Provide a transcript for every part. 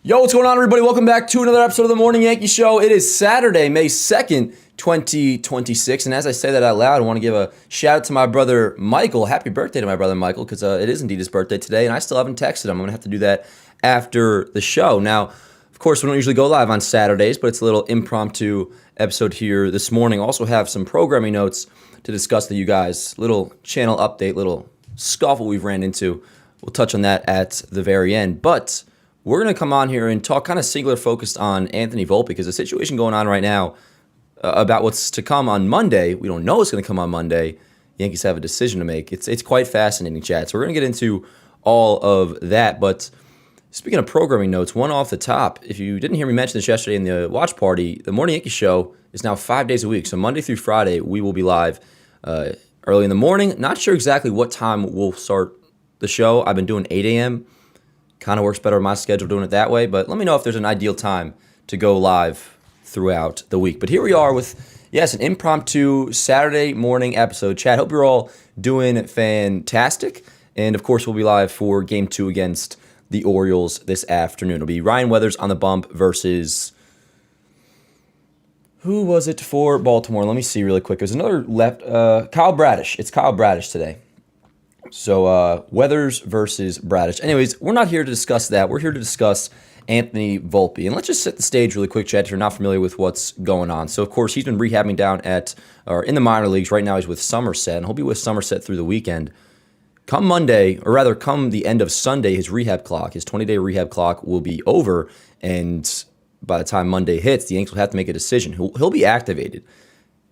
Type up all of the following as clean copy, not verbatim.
Yo, what's going on, everybody? Welcome back to another episode of the Morning Yankee Show. It is Saturday, May 2nd, 2026. And as I say that out loud, I want to give a shout out to my brother Michael. Happy birthday to my brother Michael, because it is indeed his birthday today, and I still haven't texted him. I'm going to have to do that after the show. Now, of course, we don't usually go live on Saturdays, but it's a little impromptu episode here this morning. Also have some programming notes to discuss with you guys. Little channel update, little scuffle we've ran into. We'll touch on that at the very end. But we're going to come on here and talk kind of singular focused on Anthony Volpe, because the situation going on right now about what's to come on Monday, we don't know what's going to come on Monday. Yankees have a decision to make. It's quite fascinating, Chad. So we're going to get into all of that. But speaking of programming notes, one off the top, if you didn't hear me mention this yesterday in the watch party, the Morning Yankee Show is now 5 days a week. So Monday through Friday, we will be live early in the morning. Not sure exactly what time we'll start the show. I've been doing 8 a.m., kind of works better with my schedule doing it that way, but let me know if there's an ideal time to go live throughout the week. But here we are with, yes, an impromptu Saturday morning episode. Chad, hope you're all doing fantastic. And, of course, we'll be live for Game 2 against the Orioles this afternoon. It'll be Ryan Weathers on the bump versus, who was it for Baltimore? Let me see really quick. There's another left, Kyle Bradish. It's Kyle Bradish today. So Weathers versus Bradish. Anyways, we're not here to discuss that. We're here to discuss Anthony Volpe. And let's just set the stage really quick, Chad, if you're not familiar with what's going on. So, of course, he's been rehabbing down in the minor leagues. Right now he's with Somerset, and he'll be with Somerset through the weekend. Come Monday, or rather come the end of Sunday, his 20-day rehab clock will be over. And by the time Monday hits, the Yankees will have to make a decision. He'll be activated.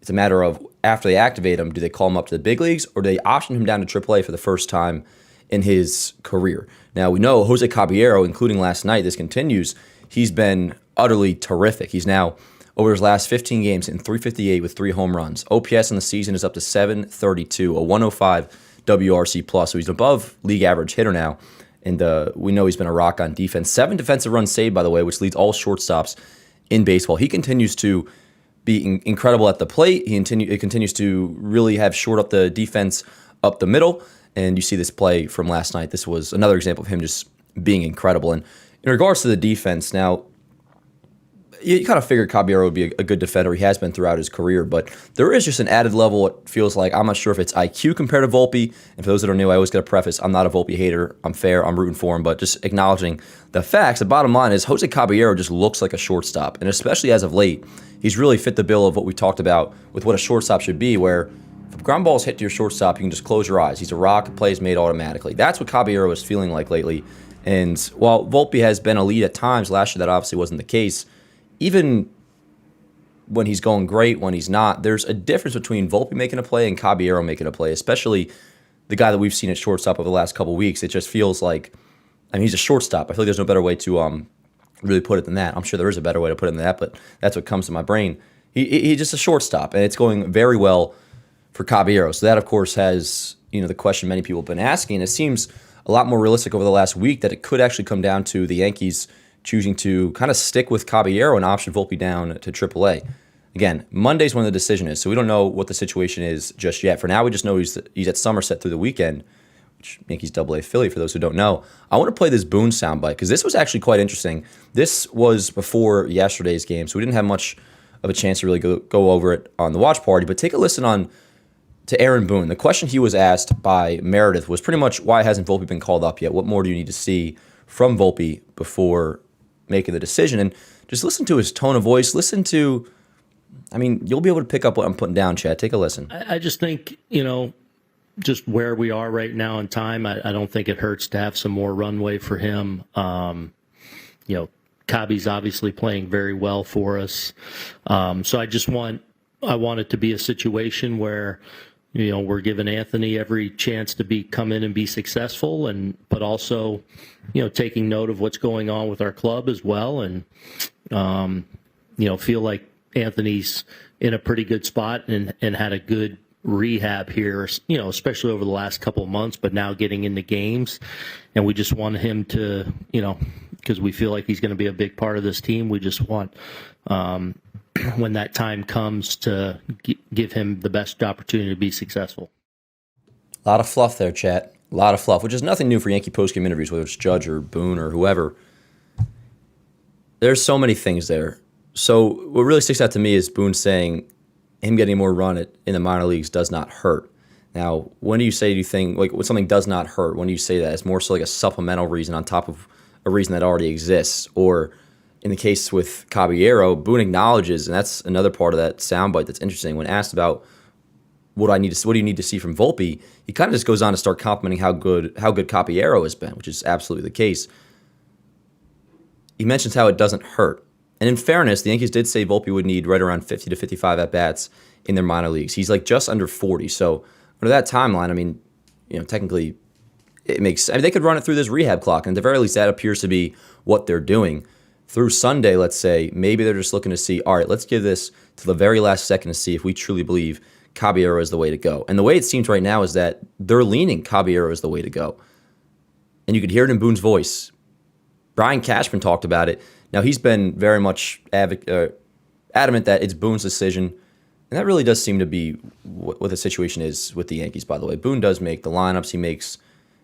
It's a matter of, after they activate him, do they call him up to the big leagues, or do they option him down to AAA for the first time in his career? Now, we know Jose Caballero, including last night, this continues, he's been utterly terrific. He's now, over his last 15 games, in .358 with 3 home runs. OPS in the season is up to .732, a 105 WRC+, so he's above league average hitter now, and we know he's been a rock on defense. 7 defensive runs saved, by the way, which leads all shortstops in baseball. He continues to be incredible at the plate. It continues to really have shored up the defense up the middle. And you see this play from last night. This was another example of him just being incredible. And in regards to the defense, now, you kind of figured Caballero would be a good defender. He has been throughout his career. But there is just an added level, it feels like. I'm not sure if it's IQ compared to Volpe. And for those that are new, I always got to preface, I'm not a Volpe hater. I'm fair. I'm rooting for him. But just acknowledging the facts, the bottom line is Jose Caballero just looks like a shortstop. And especially as of late, he's really fit the bill of what we talked about with what a shortstop should be, where if a ground ball is hit to your shortstop, you can just close your eyes. He's a rock, plays made automatically. That's what Caballero is feeling like lately. And while Volpe has been elite at times, last year that obviously wasn't the case, even when he's going great, when he's not, there's a difference between Volpe making a play and Caballero making a play, especially the guy that we've seen at shortstop over the last couple of weeks. It just feels like, I mean, he's a shortstop. I feel like there's no better way to really put it than that. I'm sure there is a better way to put it than that, but that's what comes to my brain. He's just a shortstop, and it's going very well for Caballero. So that, of course, has, the question many people have been asking. It seems a lot more realistic over the last week that it could actually come down to the Yankees choosing to kind of stick with Caballero and option Volpe down to AAA. Again, Monday's when the decision is, so we don't know what the situation is just yet. For now, we just know he's at Somerset through the weekend, which Yankees AA affiliate for those who don't know. I want to play this Boone soundbite because this was actually quite interesting. This was before yesterday's game, so we didn't have much of a chance to really go over it on the watch party, but take a listen to Aaron Boone. The question he was asked by Meredith was pretty much, why hasn't Volpe been called up yet? What more do you need to see from Volpe before making the decision? And just listen to his tone of voice. Listen to, you'll be able to pick up what I'm putting down, Chad. Take a listen. I just think, just where we are right now in time, I don't think it hurts to have some more runway for him. Cabby's obviously playing very well for us. So I want it to be a situation where, we're giving Anthony every chance to come in and be successful, but also, taking note of what's going on with our club as well. And, feel like Anthony's in a pretty good spot and had a good rehab here, especially over the last couple of months, but now getting into games. And we just want him to, because we feel like he's going to be a big part of this team, we just want, when that time comes, to give him the best opportunity to be successful. A lot of fluff there, chat. A lot of fluff, which is nothing new for Yankee postgame interviews, whether it's Judge or Boone or whoever. There's so many things there. So what really sticks out to me is Boone saying him getting more run in the minor leagues does not hurt. Now, when do you think, like, when something does not hurt, when do you say that? It's more so like a supplemental reason on top of a reason that already exists. Or in the case with Caballero, Boone acknowledges, and that's another part of that soundbite that's interesting, when asked about what do you need to see from Volpe, he kind of just goes on to start complimenting how good Caballero has been, which is absolutely the case. He mentions how it doesn't hurt. And in fairness, the Yankees did say Volpe would need right around 50 to 55 at-bats in their minor leagues. He's like just under 40. So under that timeline, I mean, technically it makes, they could run it through this rehab clock. And at the very least, that appears to be what they're doing. Through Sunday, let's say, maybe they're just looking to see, all right, let's give this to the very last second to see if we truly believe Caballero is the way to go. And the way it seems right now is that they're leaning Caballero is the way to go. And you could hear it in Boone's voice. Brian Cashman talked about it. Now, he's been very much adamant that it's Boone's decision, and that really does seem to be what the situation is with the Yankees, by the way. Boone does make the lineups.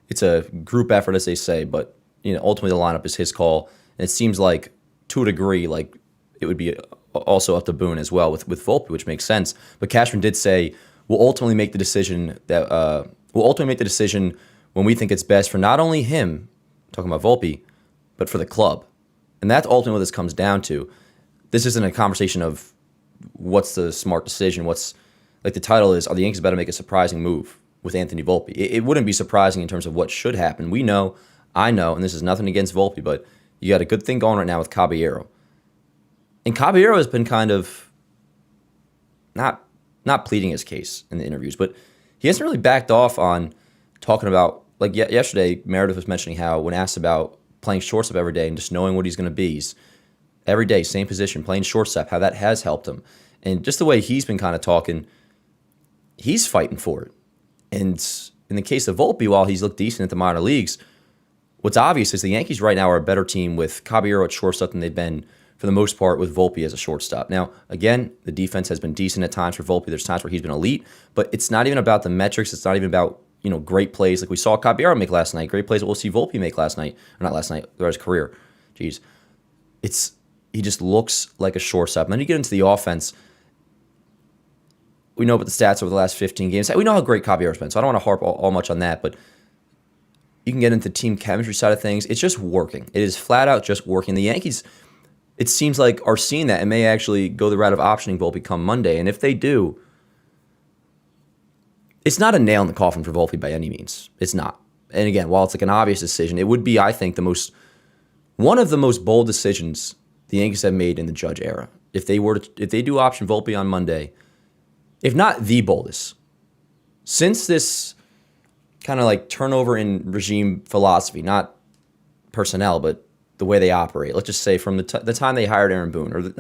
It's a group effort, as they say, but ultimately the lineup is his call, and it seems like, to a degree, like it would be also up to Boone as well with Volpe, which makes sense. But Cashman did say, we'll ultimately make the decision when we think it's best for not only him, talking about Volpe, but for the club. And that's ultimately what this comes down to. This isn't a conversation of what's the smart decision. Like the title is, are the Yankees about to make a surprising move with Anthony Volpe? It wouldn't be surprising in terms of what should happen. We know, I know, and this is nothing against Volpe, but you got a good thing going right now with Caballero. And Caballero has been kind of not pleading his case in the interviews, but he hasn't really backed off on talking about, like yesterday, Meredith was mentioning how when asked about playing shortstop every day and just knowing what he's going to be, he's every day, same position, playing shortstop, how that has helped him. And just the way he's been kind of talking, he's fighting for it. And in the case of Volpe, while he's looked decent at the minor leagues, what's obvious is the Yankees right now are a better team with Caballero at shortstop than they've been for the most part with Volpe as a shortstop. Now, again, the defense has been decent at times for Volpe. There's times where he's been elite, but it's not even about the metrics. It's not even about great plays like we saw Caballero make last night. Great plays that we'll see Volpe make last night, or not last night, throughout his career. Jeez, he just looks like a shortstop. And then you get into the offense. We know about the stats over the last 15 games. We know how great Caballero's been, so I don't want to harp all much on that, but you can get into team chemistry side of things. It's just working. It is flat out just working. The Yankees, it seems like, are seeing that and may actually go the route of optioning Volpe come Monday. And if they do, it's not a nail in the coffin for Volpe by any means. It's not. And again, while it's like an obvious decision, it would be, I think, one of the most bold decisions the Yankees have made in the Judge era. If they do option Volpe on Monday, if not the boldest, since this kind of like turnover in regime philosophy, not personnel, but the way they operate. Let's just say from the time they hired Aaron Boone,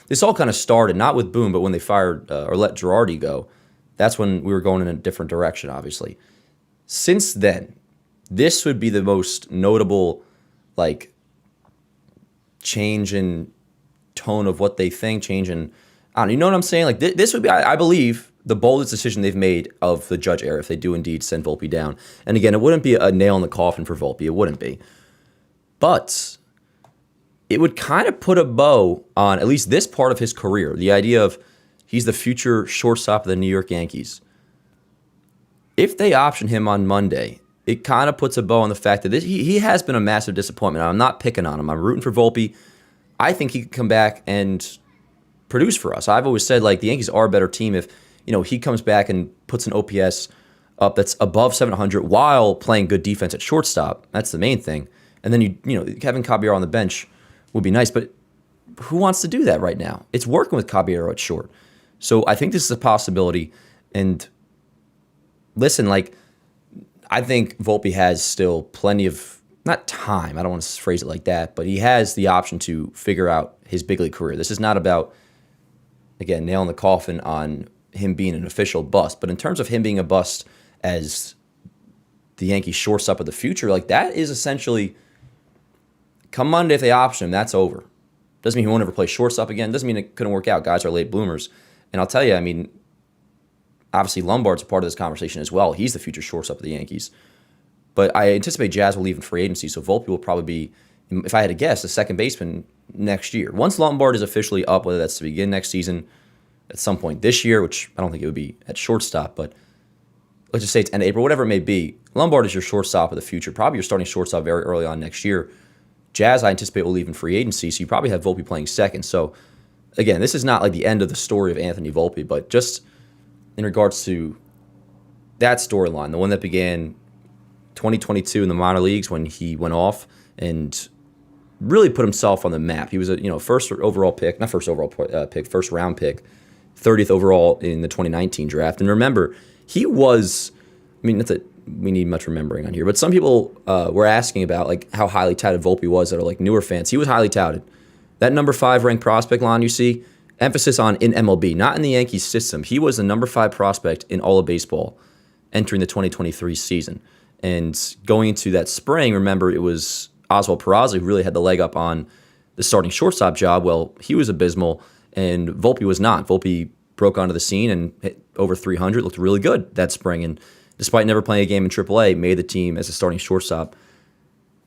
this all kind of started not with Boone, but when they fired or let Girardi go. That's when we were going in a different direction, obviously. Since then, this would be the most notable, like, change in tone of what they think, change in, I don't know, you know what I'm saying? Like, this would be, I believe, the boldest decision they've made of the Judge era if they do indeed send Volpe down. And again, it wouldn't be a nail in the coffin for Volpe. It wouldn't be. But it would kind of put a bow on at least this part of his career, the idea of he's the future shortstop of the New York Yankees. If they option him on Monday, it kind of puts a bow on the fact that he has been a massive disappointment. I'm not picking on him. I'm rooting for Volpe. I think he could come back and produce for us. I've always said, like, the Yankees are a better team if he comes back and puts an OPS up that's above 700 while playing good defense at shortstop. That's the main thing. And then having Caballero on the bench would be nice, but who wants to do that right now? It's working with Caballero at short. So I think this is a possibility. And listen, like, I think Volpe has still plenty of, not time, I don't want to phrase it like that, but he has the option to figure out his big league career. This is not about, again, nail in the coffin on him being an official bust. But in terms of him being a bust as the Yankees shortstop of the future, like, that is essentially, come Monday, if they option him, that's over. Doesn't mean he won't ever play shortstop again. Doesn't mean it couldn't work out. Guys are late bloomers. And I'll tell you, I mean, obviously Lombard's a part of this conversation as well. He's the future shortstop of the Yankees. But I anticipate Jazz will leave in free agency, so Volpe will probably be if I had to guess, a second baseman next year. Once Lombard is officially up, whether that's to begin next season, at some point this year, which I don't think it would be at shortstop, but let's just say it's end of April, whatever it may be, Lombard is your shortstop of the future. Probably your starting shortstop very early on next year. Jazz, I anticipate, will leave in free agency, so you probably have Volpe playing second. So, again, this is not like the end of the story of Anthony Volpe, but just in regards to that storyline, the one that began 2022 in the minor leagues when he went off and really put himself on the map. He was a first overall pick, not first overall pick, first round pick, 30th overall in the 2019 draft. And remember, he was, not that we need much remembering on here, but some people were asking about like how highly touted Volpe was that are like newer fans. He was highly touted. That number 5 ranked prospect line you see, emphasis on in MLB, not in the Yankees system. He was the number 5 prospect in all of baseball entering the 2023 season. And going into that spring, remember, it was Oswald Peraza who really had the leg up on the starting shortstop job. Well, he was abysmal, and Volpe was not. Volpe broke onto the scene and hit over 300, looked really good that spring, and despite never playing a game in AAA, made the team as a starting shortstop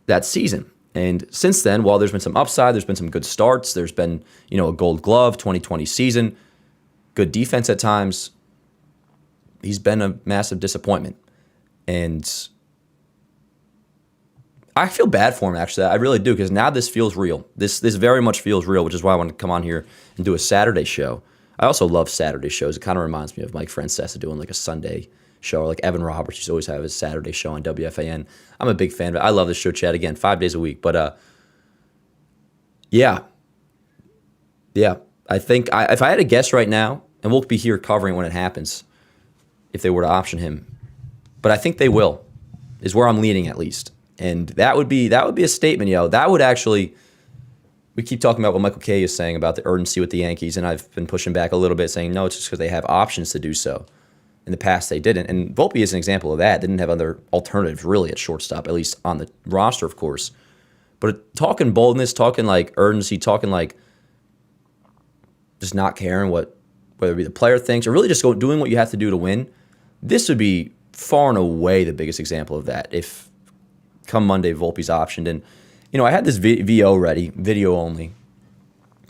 that season. And since then, while there's been some upside, there's been some good starts, there's been, a Gold Glove 2020 season, good defense at times, he's been a massive disappointment. And I feel bad for him, actually. I really do, because now this feels real. This very much feels real, which is why I wanted to come on here and do a Saturday show. I also love Saturday shows. It kind of reminds me of Mike Francesa doing like a Sunday show, or like Evan Roberts used to always have his Saturday show on WFAN. I'm a big fan of it. I love this show, Chad. Again, 5 days a week. But yeah. I think if I had to guess right now, and we'll be here covering when it happens, if they were to option him, but I think they will, is where I'm leaning at least. And that would be a statement, That would actually, we keep talking about what Michael Kay is saying about the urgency with the Yankees, and I've been pushing back a little bit, saying no, it's just because they have options to do so. In the past, they didn't. And Volpe is an example of that. They didn't have other alternatives, really, at shortstop, at least on the roster, of course. But talking boldness, talking like urgency, talking like just not caring whether it be the player thinks, or really just doing what you have to do to win, this would be far and away the biggest example of that if come Monday Volpe's optioned. And, I had this VO ready, video only.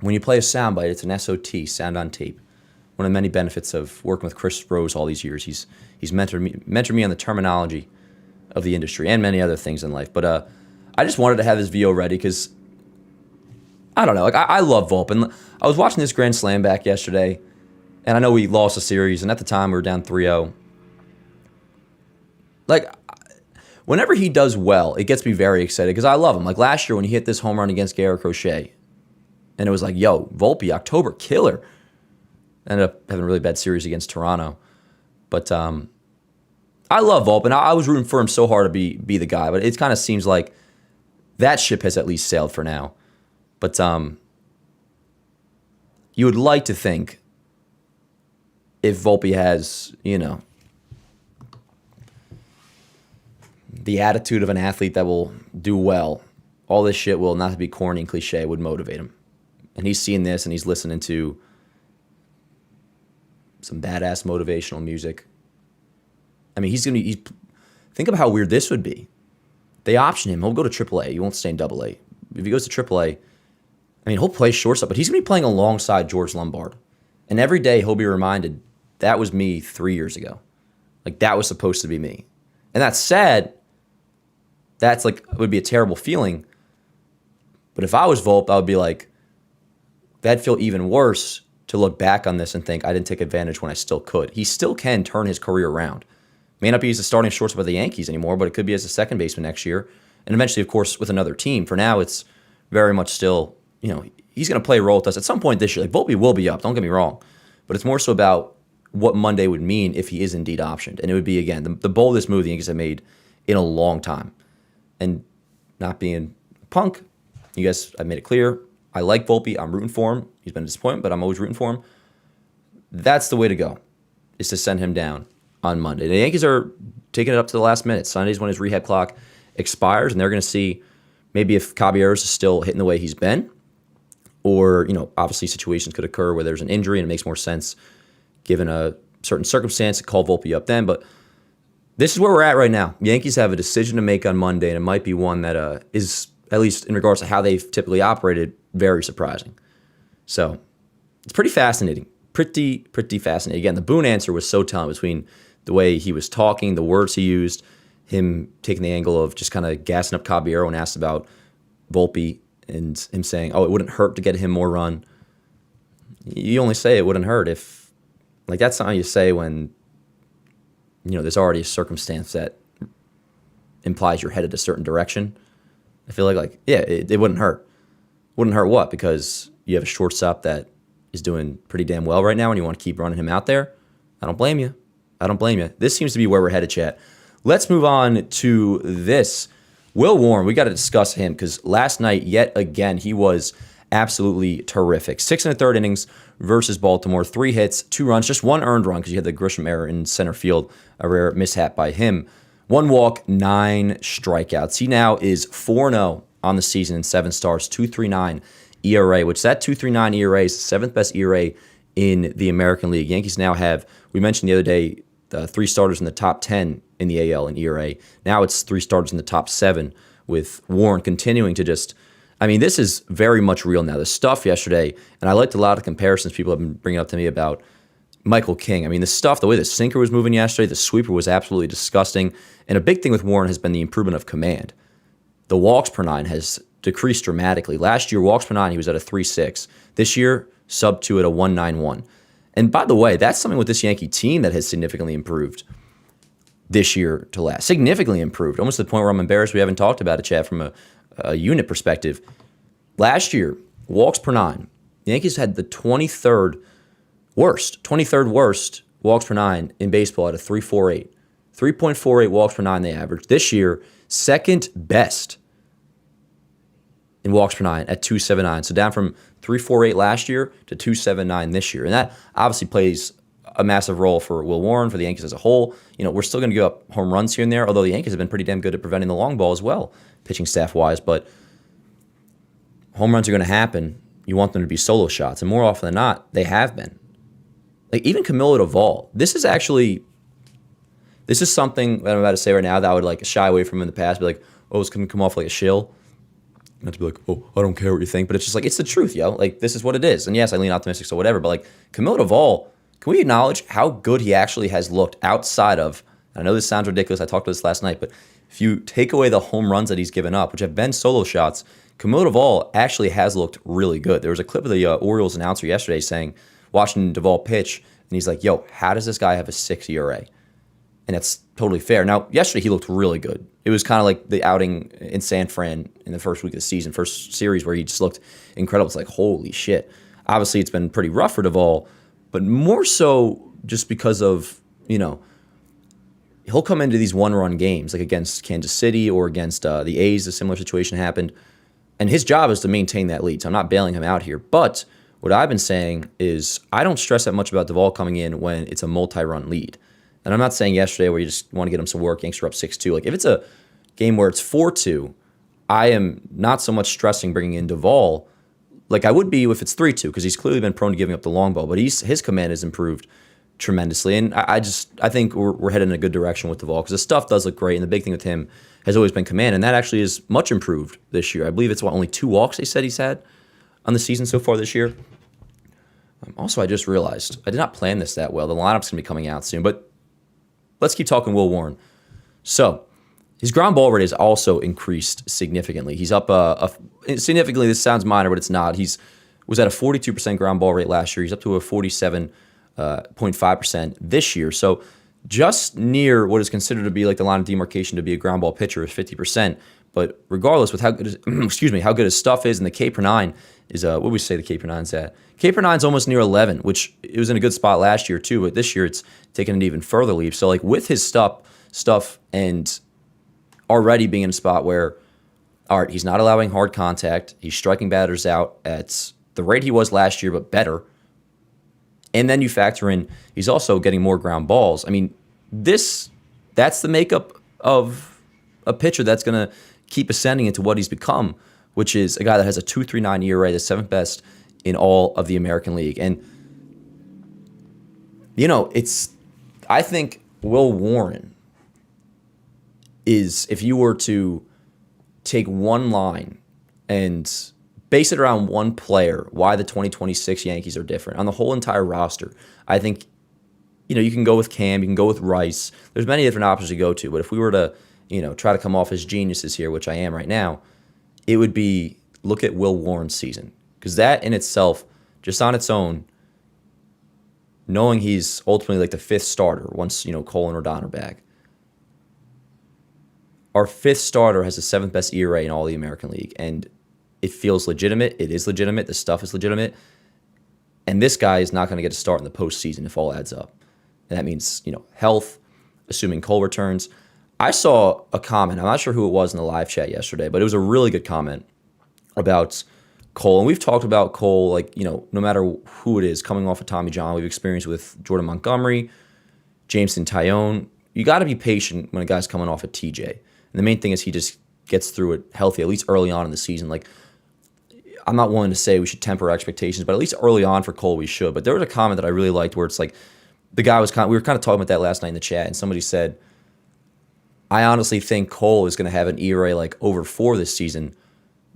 When you play a soundbite, it's an SOT, sound on tape. One of the many benefits of working with Chris Rose all these years. He's mentored me on the terminology of the industry and many other things in life. But I just wanted to have this VO ready because, I don't know, I love Volpe. And I was watching this Grand Slam back yesterday, and I know we lost a series, and at the time we were down 3-0. Whenever he does well, it gets me very excited because I love him. Like last year when he hit this home run against Garrett Crochet, and it was like, yo, Volpe, October killer. Ended up having a really bad series against Toronto. But I love Volpe, and I was rooting for him so hard to be the guy. But it kind of seems like that ship has at least sailed for now. But you would like to think if Volpe has, the attitude of an athlete that will do well, all this shit will, not to be corny and cliche, would motivate him. And he's seeing this and he's listening to some badass motivational music. Think of how weird this would be. They option him. He'll go to AAA. He won't stay in AA. If he goes to AAA, he'll play shortstop, but he's going to be playing alongside George Lombard. And every day he'll be reminded, that was me 3 years ago. Like, that was supposed to be me. And that's sad. That's it would be a terrible feeling. But if I was Volpe, I would be like, that'd feel even worse to look back on this and think I didn't take advantage when I still could. He still can turn his career around. May not be as a starting shortstop of the Yankees anymore, but it could be as a second baseman next year. And eventually, of course, with another team. For now, it's very much still, he's going to play a role with us at some point this year. Like, Volpe will be up, don't get me wrong. But it's more so about what Monday would mean if he is indeed optioned. And it would be, again, the boldest move the Yankees have made in a long time. And not being a punk, you guys, I've made it clear, I like Volpe. I'm rooting for him. He's been a disappointment, but I'm always rooting for him. That's the way to go, is to send him down on Monday. The Yankees are taking it up to the last minute. Sunday's when his rehab clock expires, and they're going to see maybe if Caballeros is still hitting the way he's been, or, obviously situations could occur where there's an injury and it makes more sense given a certain circumstance to call Volpe up then. But this is where we're at right now. Yankees have a decision to make on Monday, and it might be one that is at least in regards to how they've typically operated, very surprising. So it's pretty fascinating. Pretty fascinating. Again, the Boone answer was so telling between the way he was talking, the words he used, him taking the angle of just kind of gassing up Caballero and asked about Volpe and him saying, oh, it wouldn't hurt to get him more run. You only say it wouldn't hurt if, like, that's something you say when, there's already a circumstance that implies you're headed a certain direction. I feel yeah, it wouldn't hurt. Wouldn't hurt what? Because you have a shortstop that is doing pretty damn well right now and you want to keep running him out there? I don't blame you. This seems to be where we're headed, chat. Let's move on to this. Will Warren, we got to discuss him because last night, yet again, he was absolutely terrific. 6 1/3 innings versus Baltimore, 3 hits, 2 runs, just 1 earned run because you had the Grisham error in center field, a rare mishap by him. 1 walk, 9 strikeouts. He now is 4-0 on the season in 7 starts, 2.39 ERA, which that 2.39 ERA is the 7th best ERA in the American League. Yankees now have, we mentioned the other day, 3 starters in the top 10 in the AL in ERA. Now it's 3 starters in the top 7 with Warren continuing to just, this is very much real now. The stuff yesterday, and I liked a lot of comparisons people have been bringing up to me about Michael King. The stuff, the way the sinker was moving yesterday, the sweeper was absolutely disgusting. And a big thing with Warren has been the improvement of command. The walks per 9 has decreased dramatically. Last year, walks per 9, he was at a 3.6. This year, sub 2 at a 1.91. And by the way, that's something with this Yankee team that has significantly improved this year to last. Significantly improved, almost to the point where I'm embarrassed we haven't talked about it, Chad, from a unit perspective. Last year, walks per 9, the Yankees had the 23rd worst walks per 9 in baseball at a 3.48. 3.48 walks per 9 they averaged. This year, second best in walks per 9 at 2.79. So down from 3.48 last year to 2.79 this year. And that obviously plays a massive role for Will Warren, for the Yankees as a whole. We're still going to give up home runs here and there, although the Yankees have been pretty damn good at preventing the long ball as well, pitching staff-wise. But home runs are going to happen. You want them to be solo shots. And more often than not, they have been. Like, even Camilo Duvall, this is something that I'm about to say right now that I would shy away from in the past, be like, oh, it's going to come off like a shill. Not to be like, oh, I don't care what you think, but it's just it's the truth, yo. This is what it is. And yes, I lean optimistic, so whatever, but Camilo Duvall, can we acknowledge how good he actually has looked outside of, and I know this sounds ridiculous, I talked about this last night, but if you take away the home runs that he's given up, which have been solo shots, Camilo Duvall actually has looked really good. There was a clip of the Orioles announcer yesterday watching Duvall pitch, and he's like, yo, how does this guy have a 6 ERA? And that's totally fair. Now, yesterday he looked really good. It was kind of like the outing in San Fran in the first week of the season, first series, where he just looked incredible. It's like, holy shit. Obviously, it's been pretty rough for Duvall, but more so just because of, he'll come into these one-run games, like against Kansas City or against the A's, a similar situation happened, and his job is to maintain that lead. So I'm not bailing him out here, but what I've been saying is I don't stress that much about Duvall coming in when it's a multi-run lead. And I'm not saying yesterday where you just want to get him some work, Yankees are up 6-2. If it's a game where it's 4-2, I am not so much stressing bringing in Duvall like I would be if it's 3-2, because he's clearly been prone to giving up the long ball. But his command has improved tremendously. And I think we're headed in a good direction with Duvall because the stuff does look great. And the big thing with him has always been command. And that actually is much improved this year. I believe it's only 2 walks they said he's had on the season so far this year. Also, I just realized I did not plan this that well. The lineup's going to be coming out soon. But let's keep talking Will Warren. So his ground ball rate has also increased significantly. He's up significantly. This sounds minor, but it's not. Was at a 42% ground ball rate last year. He's up to a 47.5% this year. So just near what is considered to be the line of demarcation to be a ground ball pitcher is 50%. But regardless, with how good how good his stuff is, and the K per 9 is what would we say the K per 9's at? K per 9's almost near 11, which it was in a good spot last year too. But this year it's taken an even further leap. So with his stuff and already being in a spot where, all right, he's not allowing hard contact. He's striking batters out at the rate he was last year, but better. And then you factor in he's also getting more ground balls. That's the makeup of a pitcher that's going to keep ascending into what he's become, which is a guy that has a 2.39 ERA, the 7th best in all of the American League. And, I think Will Warren is, if you were to take one line and base it around one player, why the 2026 Yankees are different. On the whole entire roster, I think, you can go with Cam, you can go with Rice. There's many different options to go to, but if we were to, try to come off as geniuses here, which I am right now, it would be look at Will Warren's season. Because that in itself, just on its own, knowing he's ultimately like the fifth starter once, Cole and Rodon are back. Our fifth starter has the seventh best ERA in all the American League, and it feels legitimate. It is legitimate. The stuff is legitimate. And this guy is not going to get a start in the postseason if all adds up. And that means, health, assuming Cole returns. I saw a comment. I'm not sure who it was in the live chat yesterday, but it was a really good comment about Cole. And we've talked about Cole, like, no matter who it is, coming off of Tommy John, we've experienced with Jordan Montgomery, Jameson Tyone. You got to be patient when a guy's coming off of TJ. And the main thing is he just gets through it healthy, at least early on in the season. Like, I'm not willing to say we should temper our expectations, but at least early on for Cole, we should. But there was a comment that I really liked where it's like, we were kind of talking about that last night in the chat, and somebody said, I honestly think Cole is going to have an ERA like over 4 this season,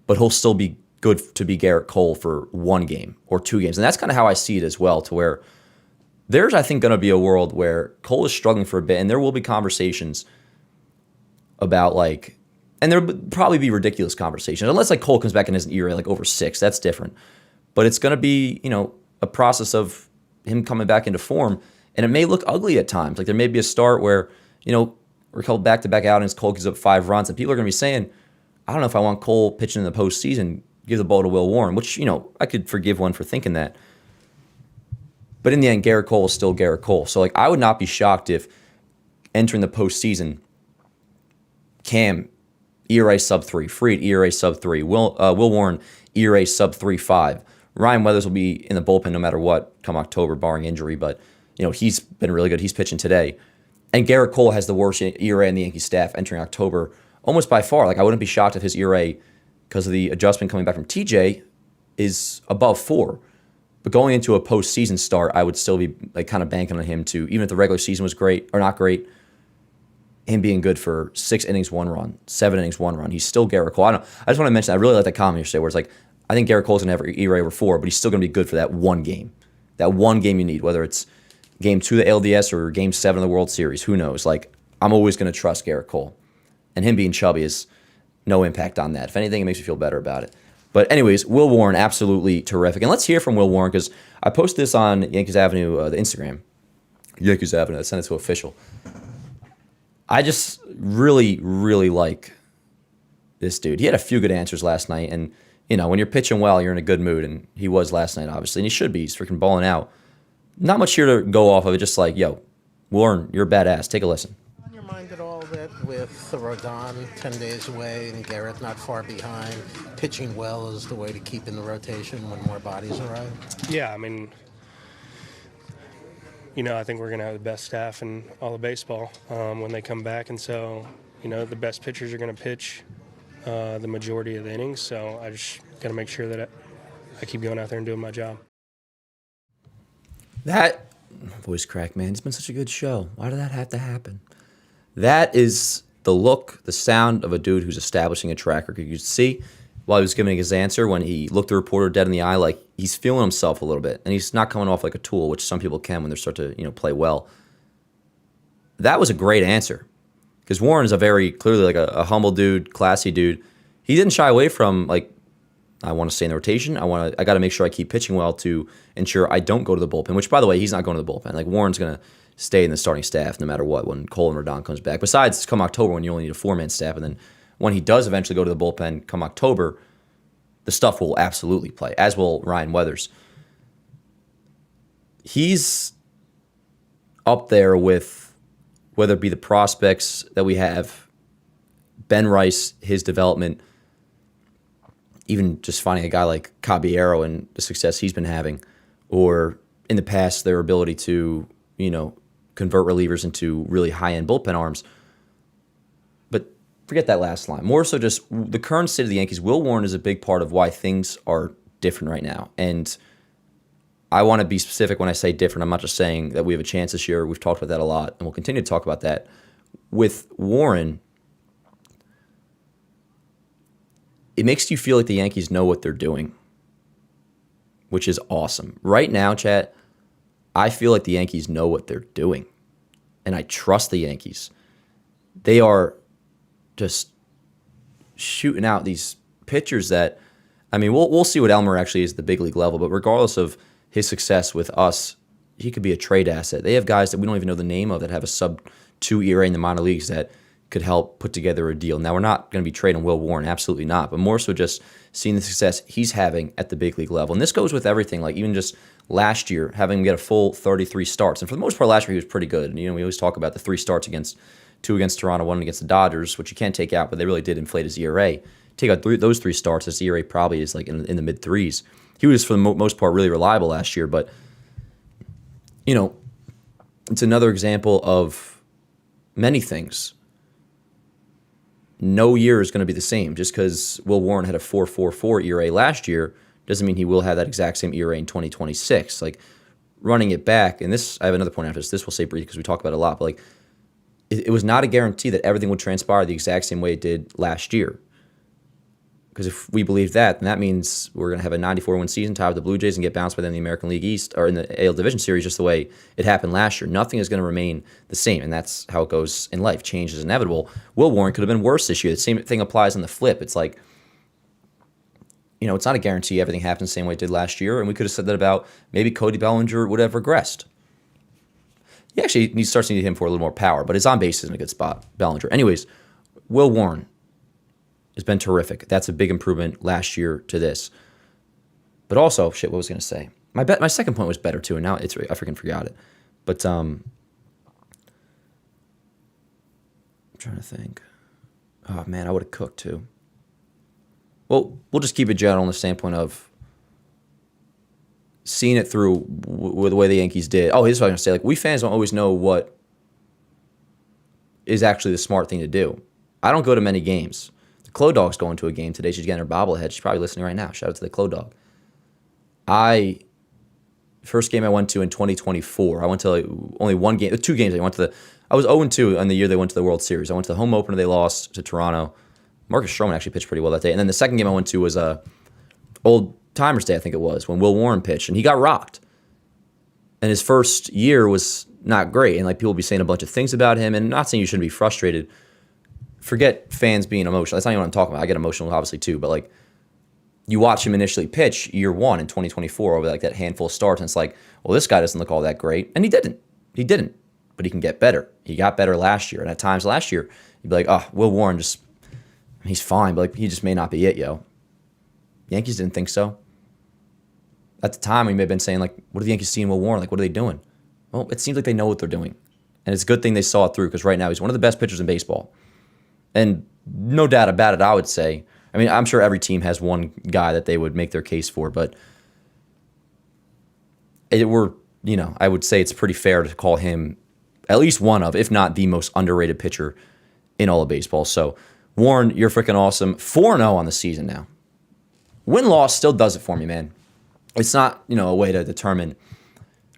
but he'll still be good to be Garrett Cole for 1 game or 2 games. And that's kind of how I see it as well, to where there's, I think, going to be a world where Cole is struggling for a bit, and there will be conversations about like, and there will probably be ridiculous conversations, unless like Cole comes back and has an ERA like over 6. That's different. But it's going to be, a process of him coming back into form, and it may look ugly at times. Like there may be a start where, we're called back-to-back outings, Cole gives up 5 runs, and people are going to be saying, I don't know if I want Cole pitching in the postseason, give the ball to Will Warren, which, I could forgive one for thinking that. But in the end, Garrett Cole is still Garrett Cole. So, like, I would not be shocked if entering the postseason, Cam, ERA sub 3, Fried, ERA sub 3, Will Warren, ERA sub 3.5. Ryan Weathers will be in the bullpen no matter what come October, barring injury, but, he's been really good. He's pitching today. And Garrett Cole has the worst ERA in the Yankees staff entering October, almost by far. Like, I wouldn't be shocked if his ERA, because of the adjustment coming back from TJ, is above 4. But going into a postseason start, I would still be like kind of banking on him to, even if the regular season was great or not great, him being good for 6 innings, 1 run, 7 innings, 1 run. He's still Garrett Cole. I just want to mention, I really like that comment yesterday where it's like, I think Garrett Cole's going to have an ERA over 4, but he's still going to be good for that 1 game. That 1 game you need, whether it's Game 2 of the LDS or Game 7 of the World Series, who knows? Like, I'm always going to trust Garrett Cole. And him being chubby is no impact on that. If anything, it makes me feel better about it. But anyways, Will Warren, absolutely terrific. And let's hear from Will Warren, because I posted this on Yankees Avenue, the Instagram. Yankees Avenue, I sent it to official. I just really, really like this dude. He had a few good answers last night. And, when you're pitching well, you're in a good mood. And he was last night, obviously. And he should be. He's freaking balling out. Not much here to go off of it. Just like, yo, Warren, you're a badass. Take a listen. On your mind at all that with Rodon 10 days away and Garrett not far behind, pitching well is the way to keep in the rotation when more bodies arrive? Yeah, I mean, I think we're going to have the best staff in all of baseball when they come back. And so, the best pitchers are going to pitch the majority of the innings. So I just got to make sure that I keep going out there and doing my job. That voice crack, man. It's been such a good show. Why did that have to happen? That is the look, the sound of a dude who's establishing a track record. You could see while he was giving his answer when he looked the reporter dead in the eye, like he's feeling himself a little bit, and he's not coming off like a tool, which some people can when they start to play well. That was a great answer, because Warren is a very clearly like a humble dude, classy dude. He didn't shy away from like, I want to stay in the rotation. I got to make sure I keep pitching well to ensure I don't go to the bullpen, which, by the way, he's not going to the bullpen. Like, Warren's going to stay in the starting staff no matter what when Cole and Rodon comes back. Besides, come October when you only need a 4-man staff. And then when he does eventually go to the bullpen come October, the stuff will absolutely play, as will Ryan Weathers. He's up there with, whether it be the prospects that we have, Ben Rice, his development, even just finding a guy like Caballero and the success he's been having, or in the past, their ability to, convert relievers into really high-end bullpen arms. But forget that last line. More so just the current state of the Yankees. Will Warren is a big part of why things are different right now. And I want to be specific when I say different. I'm not just saying that we have a chance this year. We've talked about that a lot, and we'll continue to talk about that. With Warren, it makes you feel like the Yankees know what they're doing, which is awesome. Right now, chat, I feel like the Yankees know what they're doing, and I trust the Yankees. They are just shooting out these pitchers that, I mean, we'll see what Elmer actually is at the big league level, but regardless of his success with us, he could be a trade asset. They have guys that we don't even know the name of that have a sub-2 ERA in the minor leagues that could help put together a deal. Now, we're not going to be trading Will Warren, absolutely not, but more so just seeing the success he's having at the big league level. And this goes with everything, like even just last year, having him get a full 33 starts. And for the most part, last year he was pretty good. And, we always talk about the 3 starts two against Toronto, 1 against the Dodgers, which you can't take out, but they really did inflate his ERA. Take out those 3 starts, his ERA probably is like in the mid-3s. He was, for the most part, really reliable last year, but, it's another example of many things. No year is going to be the same. Just because Will Warren had a 4.44 ERA last year doesn't mean he will have that exact same ERA in 2026. Like, running it back, and I have another point after this. This we'll say briefly because we talk about it a lot, but like, it was not a guarantee that everything would transpire the exact same way it did last year. Because if we believe that, then that means we're going to have a 94-win season, tie with the Blue Jays, and get bounced by them in the American League East or in the AL Division Series, just the way it happened last year. Nothing is going to remain the same, and that's how it goes in life. Change is inevitable. Will Warren could have been worse this year. The same thing applies on the flip. It's like, it's not a guarantee everything happens the same way it did last year, and we could have said that about maybe Cody Bellinger would have regressed. He actually starts to need him for a little more power, but his on base is in a good spot, Bellinger. Anyways, Will Warren has been terrific. That's a big improvement last year to this. But also, what was I going to say? My second point was better too, and now I freaking forgot it. But I'm trying to think. Oh man, I would have cooked too. Well, we'll just keep it general in the standpoint of seeing it through with the way the Yankees did. Oh, here's what I was going to say. Like, we fans don't always know what is actually the smart thing to do. I don't go to many games. The Clo Dog's going to a game today. She's getting her bobblehead. She's probably listening right now. Shout out to the Clo Dog. First game I went to in 2024, I went to only one game, 2 games. I was 0-2 on the year they went to the World Series. I went to the home opener. They lost to Toronto. Marcus Stroman actually pitched pretty well that day. And then the second game I went to was Old Timers Day, I think it was, when Will Warren pitched, and he got rocked. And his first year was not great. And like, people will be saying a bunch of things about him, and I'm not saying you shouldn't be frustrated. Forget fans being emotional. That's not even what I'm talking about. I get emotional, obviously, too. But, like, you watch him initially pitch year 1 in 2024 over, like, that handful of starts, and it's like, well, this guy doesn't look all that great. And he didn't. But he can get better. He got better last year. And at times last year, you'd be like, oh, Will Warren he's fine, but, like, he just may not be it, yo. Yankees didn't think so. At the time, we may have been saying, like, what are the Yankees seeing Will Warren? Like, what are they doing? Well, it seems like they know what they're doing. And it's a good thing they saw it through, because right now he's one of the best pitchers in baseball. And no doubt about it, I would say. I mean, I'm sure every team has one guy that they would make their case for, but I would say it's pretty fair to call him at least one of, if not the most underrated pitcher in all of baseball. So, Warren, you're freaking awesome. 4-0 on the season now. Win-loss still does it for me, man. It's not, a way to determine.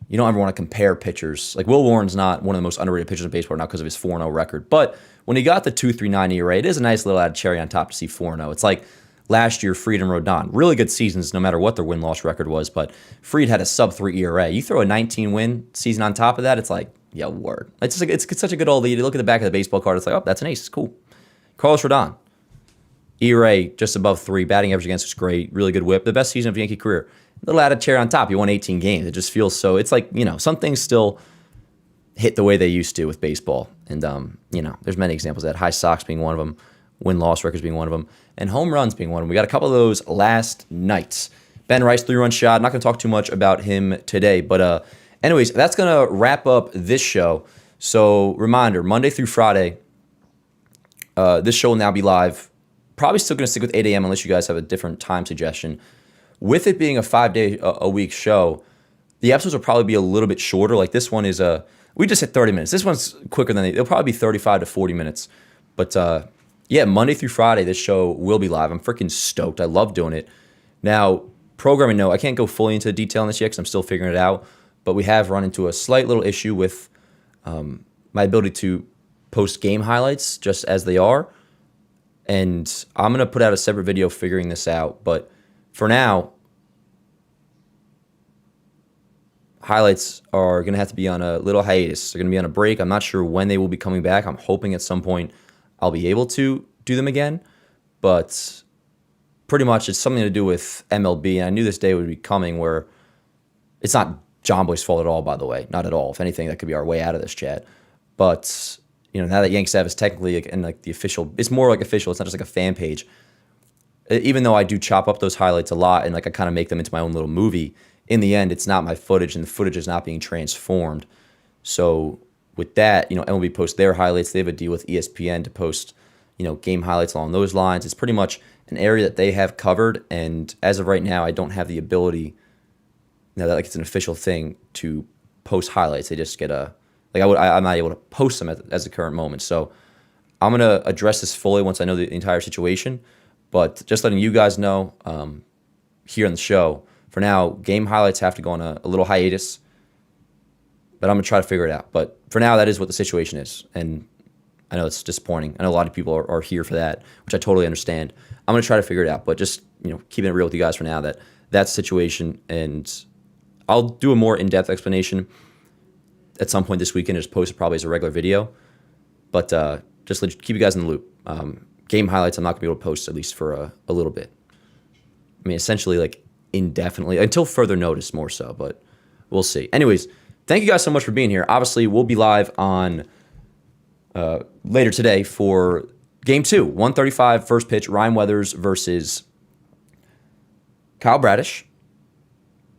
You don't ever want to compare pitchers. Like, Will Warren's not one of the most underrated pitchers in baseball now because of his 4-0 record. But when he got the 2.39 ERA, it is a nice little added cherry on top to see 4-0. It's like last year, Fried and Rodon. Really good seasons, no matter what their win-loss record was. But Fried had a sub-3 ERA. You throw a 19-win season on top of that, it's like, yeah, word. It's such a good old lead. You look at the back of the baseball card, it's like, oh, that's an ace. It's cool. Carlos Rodon. ERA just above 3. Batting average against was great. Really good whip. The best season of Yankee career. Little added cherry on top. You won 18 games. It just feels so. It's like, some things still hit the way they used to with baseball. And, there's many examples of that. High Sox being one of them. Win-loss records being one of them. And home runs being one of them. We got a couple of those last nights. Ben Rice, 3-run shot. Not going to talk too much about him today. But anyways, that's going to wrap up this show. So, reminder, Monday through Friday, this show will now be live. Probably still going to stick with 8 a.m. unless you guys have a different time suggestion. With it being a 5-day-a-week show, the episodes will probably be a little bit shorter. Like, this one is we just hit 30 minutes. This one's quicker than they'll probably be 35 to 40 minutes. But yeah, Monday through Friday, this show will be live. I'm freaking stoked. I love doing it. Now, programming note, I can't go fully into detail on this yet because I'm still figuring it out. But we have run into a slight little issue with my ability to post game highlights just as they are. And I'm going to put out a separate video figuring this out. But for now, highlights are going to have to be on a little hiatus. They're going to be on a break. I'm not sure when they will be coming back. I'm hoping at some point I'll be able to do them again. But pretty much it's something to do with MLB. And I knew this day would be coming where it's not John Boy's fault at all, by the way. Not at all. If anything, that could be our way out of this, chat. But, you know, now that Yankees Ave is technically in like the official, it's more like official. It's not just like a fan page. Even though I do chop up those highlights a lot and like I kind of make them into my own little movie, in the end, it's not my footage and the footage is not being transformed. So with that, you know, MLB posts their highlights. They have a deal with ESPN to post, you know, game highlights along those lines. It's pretty much an area that they have covered. And as of right now, I don't have the ability, now that like it's an official thing, to post highlights. They just get a, like I'm not able to post them as the current moment. So I'm going to address this fully once I know the entire situation. But just letting you guys know here on the show, for now, game highlights have to go on a little hiatus. But I'm going to try to figure it out. But for now, that is what the situation is. And I know it's disappointing. I know a lot of people are here for that, which I totally understand. I'm going to try to figure it out. But just, you know, keeping it real with you guys for now, that's the situation. And I'll do a more in-depth explanation at some point this weekend. Just post it probably as a regular video. But just keep you guys in the loop. Game highlights I'm not going to be able to post at least for a little bit. I mean, essentially like indefinitely, until further notice more so, but we'll see. Anyways, thank you guys so much for being here. Obviously, we'll be live on later today for Game 2, 1:35 first pitch, Ryan Weathers versus Kyle Bradish.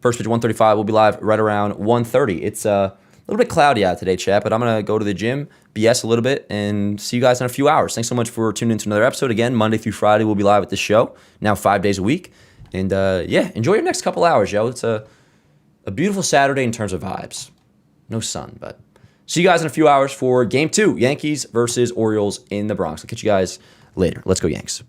First pitch, 1:35. We'll be live right around 1:30. It's a little bit cloudy out today, chat, but I'm going to go to the gym, BS a little bit, and see you guys in a few hours. Thanks so much for tuning into another episode. Again, Monday through Friday, we'll be live at this show, now 5 days a week. And yeah, enjoy your next couple hours, yo. It's a beautiful Saturday in terms of vibes. No sun, but see you guys in a few hours for Game 2, Yankees versus Orioles in the Bronx. I'll catch you guys later. Let's go, Yanks.